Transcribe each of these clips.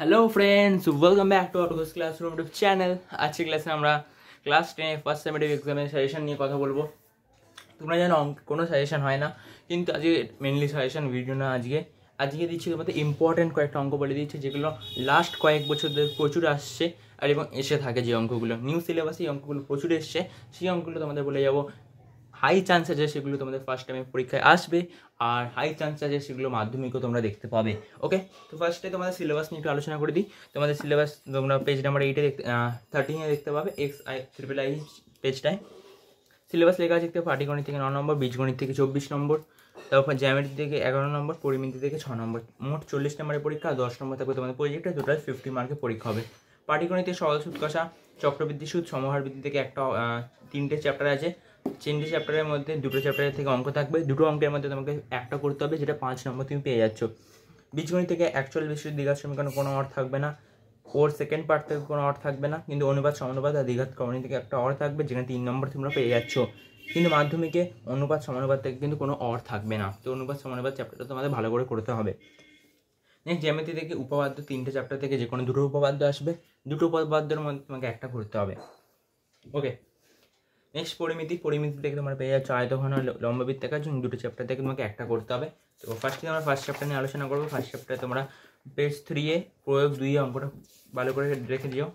Hello friends, welcome back to our classroom YouTube channel. আজকে ক্লাসে আমরা ক্লাস 10 ফার্স্ট সেমেস্টার এক্সামের সাজেশন নিয়ে কথা বলবো। তোমরা জানো কোনো সাজেশন হয় না, কিন্তু আজকে মেনলি সাজেশন ভিডিও না, আজকে দিচ্ছি তোমাদের ইম্পর্টেন্ট কয়েকটা অঙ্ক বলে দিচ্ছি, যেগুলো লাস্ট কয়েক বছর ধরে প্রচুর আসছে আর এবং এসে থাকে। যে অঙ্কগুলো নিউ সিলেবাসে এই অঙ্কগুলো প্রচুর এসছে, সেই অঙ্কগুলো তোমাদের বলে যাবো। হাই চান্স আছে সেগুলো তোমাদের ফার্স্ট টাইমে পরীক্ষায় আসবে, আর হাই চান্স আছে সেগুলো মাধ্যমিকও তোমরা দেখতে পাবে। ওকে, তো ফার্স্টে তোমাদের সিলেবাস নিয়ে একটু আলোচনা করে দিই। তোমাদের সিলেবাস তোমরা পেজ নাম্বার 8-এ 13-এ দেখতে পাবে, XIII পেজটায় সিলেবাস লেখা আছে। দেখতে পাটিগণিত থেকে 9 নম্বর, বীজগণিত থেকে 24 নম্বর, তারপর জ্যামিতি থেকে 11 নম্বর, পরিমিতি থেকে 6 নম্বর, মোট 40 নম্বরের পরীক্ষা। 10 নম্বর থাকবে তোমাদের প্রজেক্টে, টোটাল 50 মার্কের পরীক্ষা হবে। পাটিগণিতে সরল সুদ কষা, চক্রবৃদ্ধি সুদ, সমহার বৃদ্ধি থেকে একটা 3টে চ্যাপ্টার আছে। 3টে চ্যাপ্টারের মধ্যে 2টো চ্যাপ্টারের থেকে অঙ্ক থাকবে, 2টো অঙ্কের মধ্যে তোমাকে একটা করতে হবে, যেটা 5 নম্বর তুমি পেয়ে যাচ্ছ। বীজগণিত থেকে অ্যাকচুয়াল বিশ্বের দ্বিঘাত সমীকরণ কোনো অর্থ থাকবে না, ওর সেকেন্ড পার্ট থেকে কোনো অর্থ থাকবে না, কিন্তু অনুপাত সমানুপাত আর দ্বিঘাত করণী থেকে একটা অর্থ থাকবে, যেখানে 3 নম্বর তোমরা পেয়ে যাচ্ছ। কিন্তু মাধ্যমিকে অনুপাত সমানুপাত থেকে কিন্তু কোনো অর্থ থাকবে না, তো অনুপাত সমানুপাত চ্যাপ্টারটা তোমাদের ভালো করে করতে হবে। নেক্সট জ্যামিতি থেকে উপপাদ্য, 3টে চ্যাপ্টার থেকে যে কোনো 2টো উপপাদ্য আসবে, 2টো উপপাদ্যের মধ্যে তোমাকে একটা করতে হবে। ওকে, নেক্সট পরিমিতি থেকে তোমরা পেয়ে যাচ্ছ আয়তঘন লম্ববৃত্তাকার, জন্য 2টো চ্যাপ্টার থেকে তোমাকে একটা করতে হবে। তো ফার্স্টে আমরা ফার্স্ট চ্যাপ্টার নিয়ে আলোচনা করবো। ফার্স্ট চ্যাপ্টারে তোমরা পেজ 3-এ প্রয়োগ 2-এ অঙ্কটা ভালো করে রেখে দিও।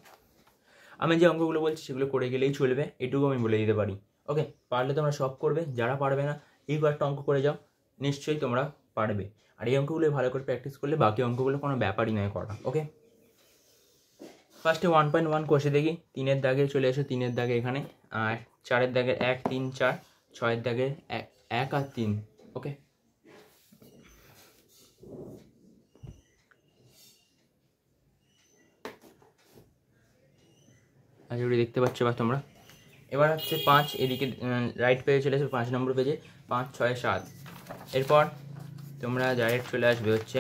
আমি যে অঙ্কগুলো বলছি সেগুলো করে গেলেই চলবে, এটুকু আমি বলে দিতে পারি। ওকে, পারলে তোমরা সব করবে, যারা পারবে না এই কয়েকটা অঙ্ক করে যাও, নিশ্চয়ই তোমরা পারবে। আর এই অঙ্কগুলো ভালো করে প্র্যাকটিস করলে বাকি অঙ্কগুলো কোনো ব্যাপারই নয় করা। ওকে, ফার্স্টে 1.1 কষে দেখি। 3-এর দাগে চলে এসো, 3-এর দাগে এখানে, আর 4-এর দাগের 1, 3, 4, 6-এর দাগের 1 আর 3। ওকে, আচ্ছা ওটা দেখতে পাচ্ছ বা তোমরা। এবার হচ্ছে 5, এদিকে রাইট পেজে চলে আসবে, 5 নম্বর পেজে 5, 6, 7। এরপর তোমরা ডাইরেক্ট চলে আসবে হচ্ছে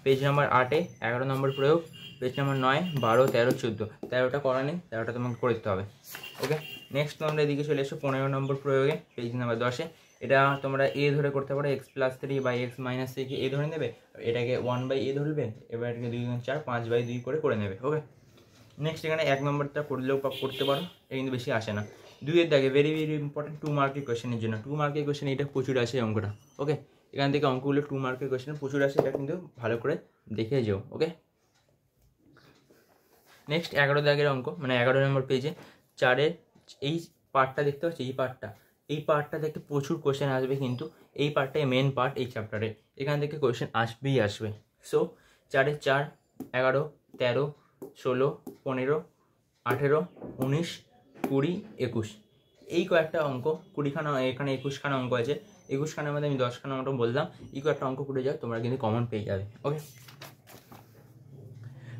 পেজ নাম্বার 8-এ 11 নম্বর প্রয়োগ, পেজ নাম্বার 9, 12, 13, 14। 13টা করা নেই, 13টা তোমাকে করে দিতে হবে। ওকে, নেক্সট তোমরা এদিকে চলে এসো 15 নম্বর প্রয়োগে, পেজ নাম্বার 10-এ। এটা তোমরা এ ধরে করতে পারো, x+3 / x-3 কে এ ধরে নেবে, এটাকে 1/a ধরবে, এবার এটাকে 2, 4, 5/2 করে নেবে। ওকে, নেক্সট এখানে 1 নম্বরটা করলেও করতে পারো, এটা কিন্তু বেশি আসে না। 2-এর দাগে ভেরি ভেরি ইম্পর্টেন্ট 2 মার্কের কোয়েশ্চেনের জন্য, 2 মার্কের কোয়েশ্চেন এটা প্রচুর আসে অঙ্কটা। ওকে, এখান থেকে অঙ্কগুলো 2 মার্কের কোয়েশ্চেন প্রচুর আসে, এটা কিন্তু ভালো করে দেখে যেও। ওকে, নেক্সট 11 দাগের অঙ্ক, মানে 11 নম্বর পেজে 4-এর এই পার্টটা দেখতে পাচ্ছি, এই পার্টটা থেকে প্রচুর কোয়েশ্চেন আসবে, কিন্তু এই পার্টটাই মেন পার্ট এই চ্যাপ্টারে, এখান থেকে কোয়েশ্চেন আসবে। সো 4-এর 4, 11, 13, 16, 15, 18, 19, 20, 21 এই কয়েকটা অঙ্ক, 20খানা, এখানে 21খানা অঙ্ক আছে। 21খানার মধ্যে আমি 10খানা অঙ্ক বললাম, এই কয়েকটা অঙ্ক করে যাও, তোমরা কিন্তু কমন পেয়ে যাবে। ওকে,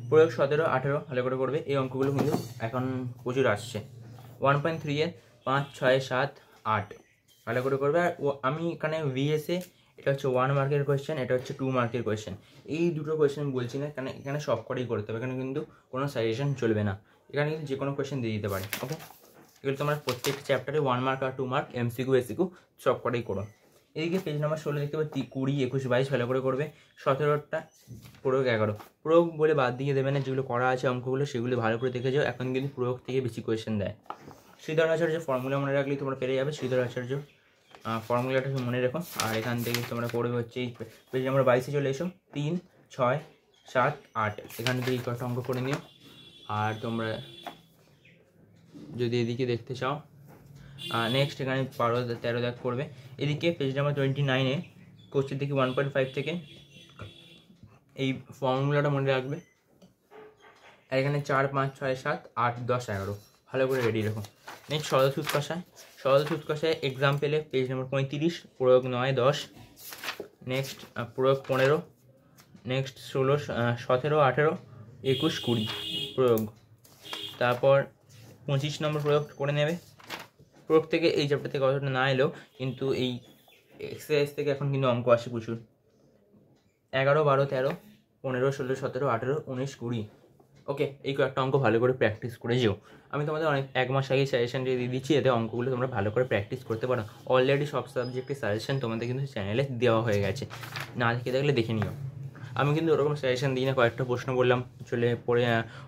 প্রয়োগ 17, 18 ভালো করে করবে, এই অঙ্কগুলো কিন্তু এখন প্রচুর আসছে। 1.3-এর 5, 6, 7, 8 ভালো করে করবে। আর আমি এখানে ভিএসএ, এটা হচ্ছে 1 মার্কের কোয়েশ্চেন, এটা হচ্ছে 2 মার্কের কোয়েশ্চেন। এই দুটো কোয়েশ্চেন বলছি না, কারণ এখানে সব করেই করতে হবে, এখানে কিন্তু কোনো সাজেশন চলবে না, এখানে কিন্তু যে কোনো কোয়েশ্চেন দিয়ে দিতে পারে। ওকে, এগুলো তোমরা প্রত্যেক চ্যাপ্টারে 1 মার্ক আর 2 মার্ক এমসিকিউ এসিকিউ সব করেই করো। এদিকে পেজ নাম্বার 16 দেখতে পাচ্ছি 20, 21, 22 ভালো করে করবে। 17টা প্রয়োগ 11, প্রয়োগ বলে বাদ দিয়ে দেবে না, যেগুলো করা আছে অঙ্কগুলো সেগুলো ভালো করে দেখে যাও, এখন কিন্তু প্রয়োগ থেকে বেশি কোয়েশ্চেন দেয়। শ্রীধর আচার্য ফর্মুলা মনে রাখলেই তোমরা পেরে যাবে, শ্রীধর আচার্য ফর্মুলাটা মনে রেখো। আর এখান থেকে তোমরা পড়বে হচ্ছে এই পেজ নাম্বার 22-এ চলে এসো, 3, 6, 7, 8 এখান থেকে এই কয়েকটা অঙ্ক করে নিও। আর তোমরা যদি এদিকে দেখতে চাও, নেক্সট এখানে 12, 13 দাগ করবে। এদিকে পেজ নাম্বার 29-এ কোশ্চেন থেকে 1.5 থেকে এই ফর্মুলাটা মনে রাখবে। আর এখানে 4, 5, 6, 7, 8, 10, 11 ভালো করে রেডি রাখো। নেক্সট সরল সুদ কষায় এক্সাম্পলে পেজ নাম্বার 35, প্রয়োগ 9, 10। নেক্সট প্রয়োগ 15, নেক্সট 16, 17, 18, 21, 20 প্রয়োগ। তারপর 25 নম্বর প্রয়োগ করে নেবে। প্রয়োগ থেকে এই চ্যাপ্টার থেকে অতটা না এলেও কিন্তু এই এক্সারসাইজ থেকে এখন কিন্তু অঙ্ক আসে প্রচুর। 11, 12, 13, 15, 16, 17, 18, 19, 20 ওকে, এই কয়েকটা অঙ্ক ভালো করে প্র্যাকটিস করে যেও। আমি তোমাদের এক মাস আগে সাজেশন দিয়ে দিচ্ছি, এতে অঙ্কগুলো তোমরা ভালো করে প্র্যাকটিস করতে পারো। অলরেডি সব সাবজেক্টের সাজেশন তোমাদের কিন্তু চ্যানেলে দেওয়া হয়ে গেছে, না দেখে থাকলে দেখে নিও। আমি কিন্তু ওরকম সাজেশন দিই না, কয়েকটা প্রশ্ন বললাম চলে পড়ে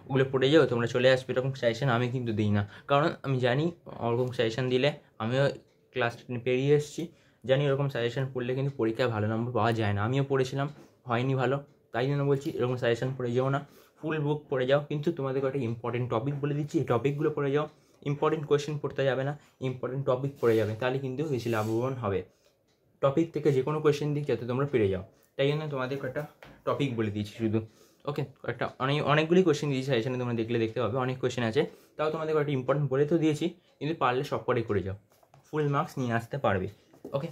ওগুলো পড়ে যাও তোমরা চলে আসবে, এরকম সাজেশন আমি কিন্তু দিই না। কারণ আমি জানি ওরকম সাজেশন দিলে, আমিও ক্লাস 10 পেরিয়ে এসেছি, জানি ওরকম সাজেশন পড়লে কিন্তু পরীক্ষায় ভালো নম্বর পাওয়া যায় না। আমিও পড়েছিলাম, হয়নি ভালো, তাই জন্য বলছি এরকম সাজেশন পড়ে যাও না, ফুল বুক পড়ে যাও। কিন্তু তোমাদেরকে একটা ইম্পর্টেন্ট টপিক বলে দিচ্ছি, এই টপিকগুলো পড়ে যাও। ইম্পর্টেন্ট কোয়েশ্চেন পড়তে যাবে না, ইম্পর্টেন্ট টপিক পড়ে যাবে, তাহলে কিন্তু বেশি লাভবান হবে। টপিক থেকে যে কোনো কোয়েশ্চেন দিক যাতে তোমরা পেরে যাও, তাই জন্য তোমাদেরকে একটা টপিক বলে দিয়েছি শুধু। ওকে, একটা অনেকগুলি কোয়েশ্চেন দিয়েছি সাজেশনে, তোমরা দেখতে পাবে অনেক কোয়েশ্চেন আছে। তাও তোমাদেরকে একটা ইম্পর্টেন্ট বলে তো দিয়েছি, কিন্তু পারলে সব কটাই করে যাও, ফুল মার্কস নিয়ে আসতে পারবে। ওকে,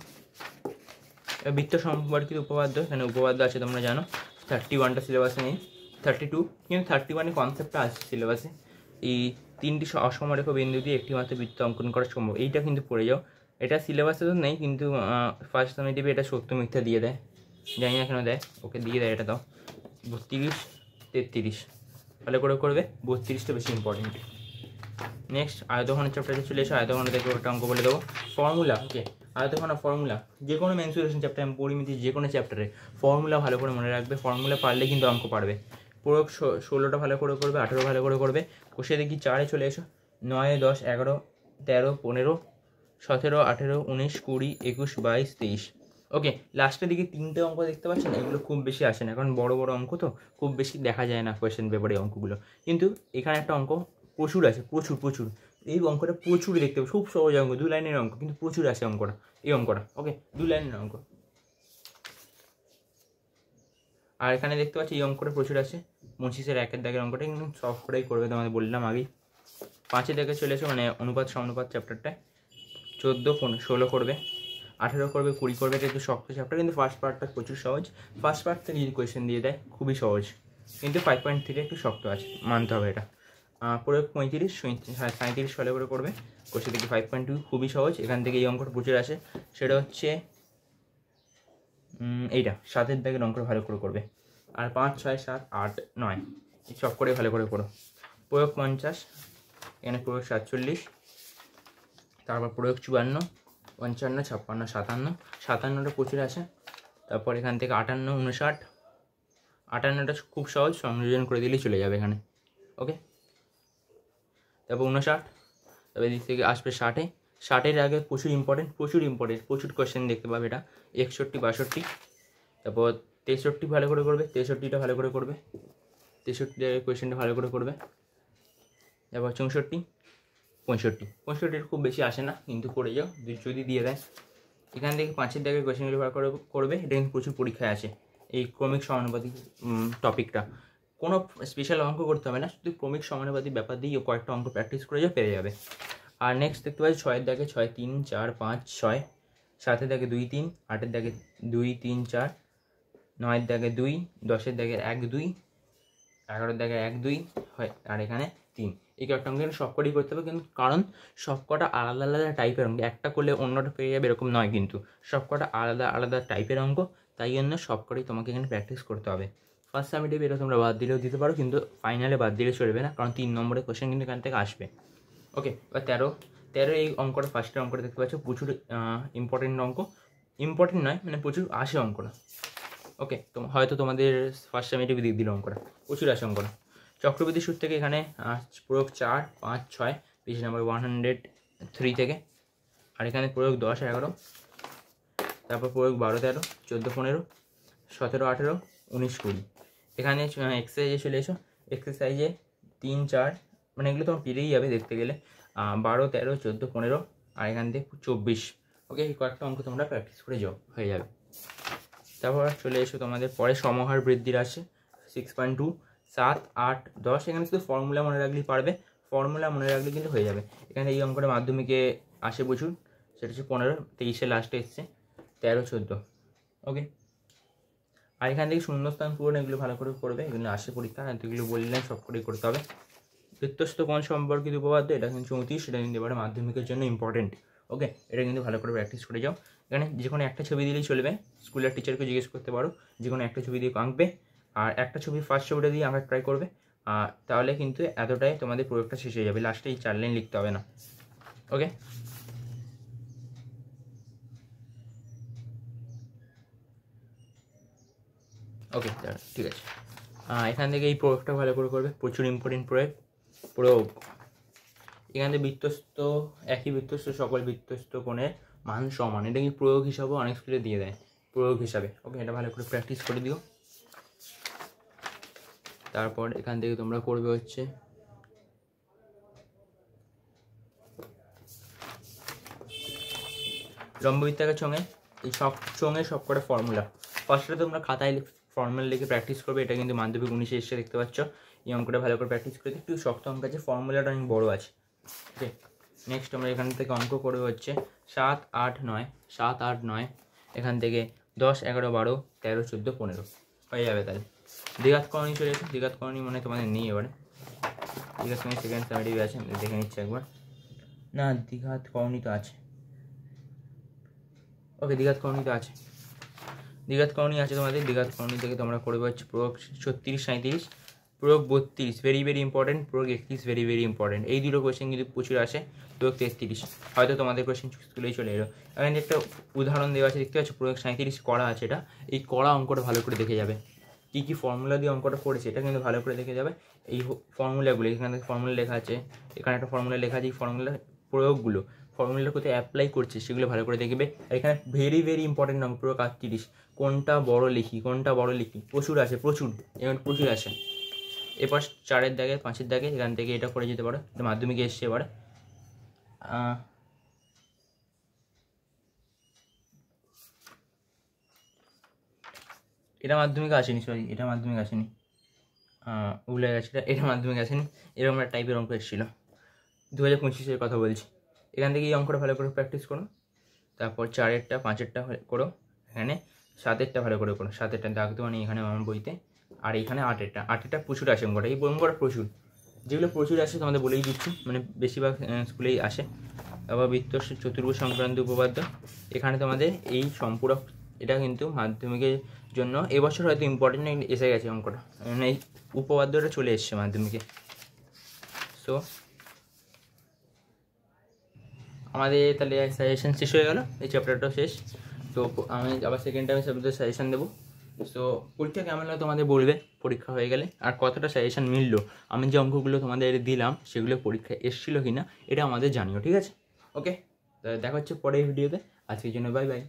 বৃত্ত সম্পর্কিত উপপাদ্য, এখানে উপপাদ্য আছে তোমরা জানো, 31টা সিলেবাসে নেই, 32, কিন্তু 31-এ কনসেপ্টটা আছে সিলেবাসে। এই 3টি অসমরেখ বিন্দু দিয়ে একটি মাত্র বৃত্ত অঙ্কন করা সম্ভব, এইটা কিন্তু পড়ে যাও। এটা সিলেবাসে তো নেই, কিন্তু ফার্স্ট সামেটিভে এটা সত্য মিথ্যা দিয়ে দেয়, জানি না কেন দেয়, ওকে দিয়ে দেয়। এটা দাও 32, 33 ভালো করে করবে, 32টা বেশি ইম্পর্টেন্ট। নেক্সট আয়তঘনের চ্যাপ্টারে চলে এসো, আয়তঘন থেকে একটা অঙ্ক বলে দেবো, ফর্মুলা। ওকে, আয়তঘন ফর্মুলা, যে কোনো মেনসুরেশন চ্যাপ্টার, আমি পরিমিতি যে কোনো চ্যাপ্টারে ফর্মুলা ভালো করে মনে রাখবে, ফর্মুলা পারলে কিন্তু অঙ্ক পারবে। প্রয়োগ 16টা ভালো করে করবে, 18 ভালো করে করবে। কষে দেখি 4-এ চলে এসো, 9, 10, 11, 13, 15, 17, 18, 19, 20, 21, 22, 23। ওকে, লাস্টের দিকে 3টে অঙ্ক দেখতে পাচ্ছেন, এগুলো খুব বেশি আসে না, কারণ বড় বড় অঙ্ক তো খুব বেশি দেখা যায় না কোয়েশ্চেন পেপারে অঙ্কগুলো। কিন্তু এখানে একটা অঙ্ক প্রচুর আছে, প্রচুর। এই অঙ্কটা প্রচুর দেখতে পাবো, খুব সহজ অঙ্ক, 2 লাইনের অঙ্ক, কিন্তু প্রচুর আছে অঙ্কটা, এই অঙ্কটা। ওকে, 2 লাইনের অঙ্ক। আর এখানে দেখতে পাচ্ছি এই অঙ্কটা প্রচুর আছে, 25-এর 1-এর দাগের অঙ্কটা কিন্তু সব করেই করবে, তোমাদের বললাম আগেই। 5-এর দাগে চলে এসো, মানে অনুপাত সমানুপাত চ্যাপ্টারটায় 14, 15, 16 করবে, 18 করবে, 20 করবে। এটা একটু শক্ত চ্যাপ্টার, কিন্তু ফার্স্ট পার্টটা প্রচুর সহজ। ফার্স্ট পার্ট থেকে যদি কোয়েশ্চেন দিয়ে দেয় খুবই সহজ, কিন্তু 5.3 একটু শক্ত আছে, মানতে হবে এটা। প্রয়োগ 35, 37 ভালো করে করবে। কোশ্চেন থেকে 5.2 খুবই সহজ, এখান থেকে এই অঙ্কটা প্রচুর আসে, সেটা হচ্ছে এইটা 7-এর দাগের অঙ্কটা ভালো করে করবে। আর 5, 6, 7, 8, 9 এই সব করে ভালো করে করো। প্রয়োগ 50, এখানে প্রয়োগ 47, তারপর প্রয়োগ 54, 55, 56, 57, 57টা প্রচুর আসে। তারপর এখান থেকে 58, 59, 58টা খুব সহজ, সংযোজন করে দিলেই চলে যাবে এখানে। ওকে, তারপর 59, তবে এদিক থেকে আসবে 60-এ, 60-এর আগে প্রচুর ইম্পর্টেন্ট, প্রচুর কোয়েশ্চেন দেখতে পাবে এটা। 61, 62, তারপর 63 ভালো করে করবে, 63টা ভালো করে করবে, 63 কোয়েশ্চেনটা ভালো করে করবে। তারপর 64, 65 খুব বেশি আসে না, কিন্তু করে যাও যদি দিয়ে দেয়। এখান থেকে 5-এর দাগের কোয়েশ্চেনগুলো ভালো করে করবে, এটা কিন্তু প্রচুর পরীক্ষায় আসে, এই ক্রমিক সমানুপাতিক টপিকটা। কোনো স্পেশাল অঙ্ক করতে হবে না, শুধু ক্রমিক সমানুপাতিক ব্যাপার দিয়ে কয়েকটা অঙ্ক প্র্যাকটিস করে যাও, পেরে যাবে। আর নেক্সট দেখতে পাচ্ছি 6-এর দাগে 6, 3, 4, 5, 6, 7-এর দাগে 2, 3, 8-এর দাগে 2, 3, 4, 9-এর দাগে 2, 10-এর দাগে 1, 2, 11-এর দাগে 1, 2 হয়, আর এখানে 3। এই কয়েকটা অঙ্ক সব কটাই করতে হবে, কিন্তু কারণ সব কটা আলাদা আলাদা টাইপের অঙ্ক, একটা করলে অন্যটা পেয়ে যাবে এরকম নয়, কিন্তু সব কটা আলাদা আলাদা টাইপের অঙ্ক, তাই জন্য সব কটাই তোমাকে এখানে প্র্যাকটিস করতে হবে। ফার্স্ট সামেটিভে এটা তোমরা বাদ দিলেও দিতে পারো, কিন্তু ফাইনালে বাদ দিলে চলবে না, কারণ 3 নম্বরের কোয়েশ্চেন কিন্তু এখান থেকে আসবে। ওকে, এবার 13 এই অঙ্কটা, ফার্স্টের অঙ্কটা দেখতে পাচ্ছ, প্রচুর ইম্পর্টেন্ট অঙ্ক, ইম্পর্টেন্ট নয় মানে প্রচুর আসে অঙ্কটা। ওকে, তো হয়তো তোমাদের ফার্স্ট সামেটিভে দিয়ে দিল অঙ্কটা, প্রচুর আসে অঙ্কটা। চক্রবৃদ্ধি সূত্র থেকে এখানে প্রয়োগ 4, 5, 6, পেজ নাম্বার 103 থেকে। আর এখানে প্রয়োগ 10, 11, তারপর প্রয়োগ 12, 13, 14, 15, 17, 18, 19, 20। এখানে এক্সারসাইজে চলে এসো, এক্সারসাইজে 3, 4 মানে এগুলো তোমার পেরেই যাবে দেখতে গেলে, 12, 13, 14, 15, আর এখান থেকে 24। ওকে, এই কয়েকটা অঙ্ক তোমরা প্র্যাকটিস করে যাও, হয়ে যাবে। তারপর চলে এসো তোমাদের পরে সমাহার বৃদ্ধির আসে 6.2, 7, 8, 10। এখানে শুধু ফর্মুলা মনে রাখলেই পারবে, ফর্মুলা মনে রাখলে কিন্তু হয়ে যাবে। এখানে এই অঙ্কটা মাধ্যমিকে আসে প্রচুর, সেটা হচ্ছে 15, 23-এ লাস্টে এসছে 13, 14। ওকে, আর এখান থেকে শূন্যস্থান পূরণ, এগুলো ভালো করে করবে, এগুলো আসে পরীক্ষা, এগুলো বললেন সব করেই করতে হবে। বৃত্তস্থ কোণ সম্পর্কিত উপপাদ্য, এটা কিন্তু 34, সেটা কিন্তু এবারে মাধ্যমিকের জন্য ইম্পর্টেন্ট। ওকে, এটা কিন্তু ভালো করে প্র্যাকটিস করে যাও। এখানে যে কোনো একটা ছবি দিলেই চলবে, স্কুলের টিচারকে জিজ্ঞেস করতে পারো, যে কোনো একটা ছবি দিয়ে আঁকবে, আর একটা ছবি ফার্স্ট ছবিটা দিয়ে আঁকার ট্রাই করবে, তাহলে কিন্তু এতটাই তোমাদের প্রয়োগটা শেষ হয়ে যাবে, লাস্টে এই 4 লাইন লিখতে হবে না। ওকে, ওকে ঠিক আছে। এখান থেকে এই প্রয়োগটা ভালো করে করবে, প্রচুর ইম্পর্টেন্ট প্রয়োগ। এখান থেকে বৃত্তস্থ, একই বৃত্তস্থ সকল বৃত্তস্থ কোণের মান সমান, এটা কি প্রয়োগ হিসাবে অনেক স্কুলে দিয়ে দেয়, প্রয়োগ হিসাবে। ওকে, এটা ভালো করে প্র্যাকটিস করে দিও। তারপর এখান থেকে তোমরা করবে হচ্ছে লম্ববৃত্তাকার চোঙে, এই সব চোঙের সব কটা ফর্মুলা ফার্স্টে তোমরা খাতায় ফর্মুলা লিখে প্র্যাকটিস করবে। এটা কিন্তু মাধ্যমিক 19-এ এসে দেখতে পাচ্ছ। এই অঙ্কটা ভালো করে প্র্যাকটিস করে একটু শক্ত অঙ্ক আছে, ফর্মুলাটা অনেক বড়ো আছে। ওকে, নেক্সট আমরা এখান থেকে অঙ্ক করবে হচ্ছে 7, 8, 9, 7, 8, 9, এখান থেকে 10, 11, 12, 13, 14, 15 হয়ে যাবে। তাহলে দ্বিঘাত করণী চলে এসে, দ্বিঘাত করণী মানে তোমাদের নেই এবারে, দ্বিঘাত করণী সেকেন্ড সামেটিভ আছে, দেখে নিচ্ছে একবার। না, দ্বিঘাত করণী তো আছে। ওকে, দ্বিঘাত করণী তো আছে, দ্বিঘাত করণী আছে তোমাদের। দ্বিঘাত করণী থেকে তোমরা করবে হচ্ছে প্রয়োগ 36, 37, প্রয়োগ 32 ভেরি ভেরি ইম্পর্টেন্ট, প্রয়োগ 31 ভেরি ভেরি ইম্পর্টেন্ট। এই দুটো কোয়েশ্চেন কিন্তু প্রচুর আসে। প্রয়োগ 33 হয়তো তোমাদের কোয়েশ্চেন স্কুলেই চলে এলো। এখানে একটা উদাহরণ দেওয়া আছে, দেখতে পাচ্ছ, প্রয়োগ 37 করা আছে। এটা এই করা অঙ্কটা ভালো করে দেখে যাবে, কী কী ফর্মুলা দিয়ে অঙ্কটা করেছে এটা কিন্তু ভালো করে দেখে যাবে। এই ফর্মুলাগুলো এখানে ফর্মুলা লেখা আছে, এখানে একটা ফর্মুলা লেখা আছে, এই ফর্মুলা প্রয়োগগুলো ফর্মুলাটা কোথায় অ্যাপ্লাই করছে সেগুলো ভালো করে দেখবে। আর এখানে ভেরি ভেরি ইম্পর্টেন্ট অঙ্ক প্রয়োগ 38, কোনটা বড় লিখি, কোনটা বড় লিখি, প্রচুর আছে, প্রচুর, এবার প্রচুর আছে। এরপর 4-এর দাগে, 5-এর দাগে, এখান থেকে এটা করে যেতে পারো, এটা মাধ্যমিকে এসছে। এবার এটা মাধ্যমিকে আসেনি, সরি এটা মাধ্যমিক আসেনি, ভুলে গেছে, এটা মাধ্যমিক আসেনি। এরকম একটা টাইপের অঙ্ক এসেছিলো 2025-এর কথা বলছি। এখান থেকে এই অঙ্কটা ভালো করে প্র্যাকটিস করো। তারপর 4-এরটা, 5-এরটা করো, এখানে 7-এরটা ভালো করে করো, 7-এরটা দাগ দেওয়া নেই এখানে আমার বইতে। আর এখানে 8-এরটা প্রচুর আসে অঙ্কটা, এই অঙ্কটা প্রচুর, যেগুলো প্রচুর আসে তোমাদের বলেই দিচ্ছি, মানে বেশিরভাগ স্কুলেই আসে। আবার বৃত্তস্থ চতুর্ভুজ সংক্রান্ত উপপাদ্য, এখানে তোমাদের এই সম্পূরক, এটা কিন্তু মাধ্যমিকের জন্য এবছর হয়তো ইম্পর্টেন্ট এসে গেছে অঙ্কটা, মানে এই উপপাদ্যটা চলে এসছে মাধ্যমিকে। সো আমাদের তাহলে সাজেশন শেষ হয়ে গেল, এই চ্যাপ্টারটাও শেষ। তো আমি আবার সেকেন্ড টাইমে সবদের সাজেশন দেবো। সো পরীক্ষা কেমন হলো তোমাদের বলবে পরীক্ষা হয়ে গেলে, আর কতটা সাজেশন মিললো, আমি যে অঙ্কগুলো তোমাদের দিলাম সেগুলো পরীক্ষায় এসেছিলো কি না এটা আমাদের জানিও, ঠিক আছে? ওকে, দেখা হচ্ছে পরের ভিডিওতে। আজকের জন্য বাই বাই।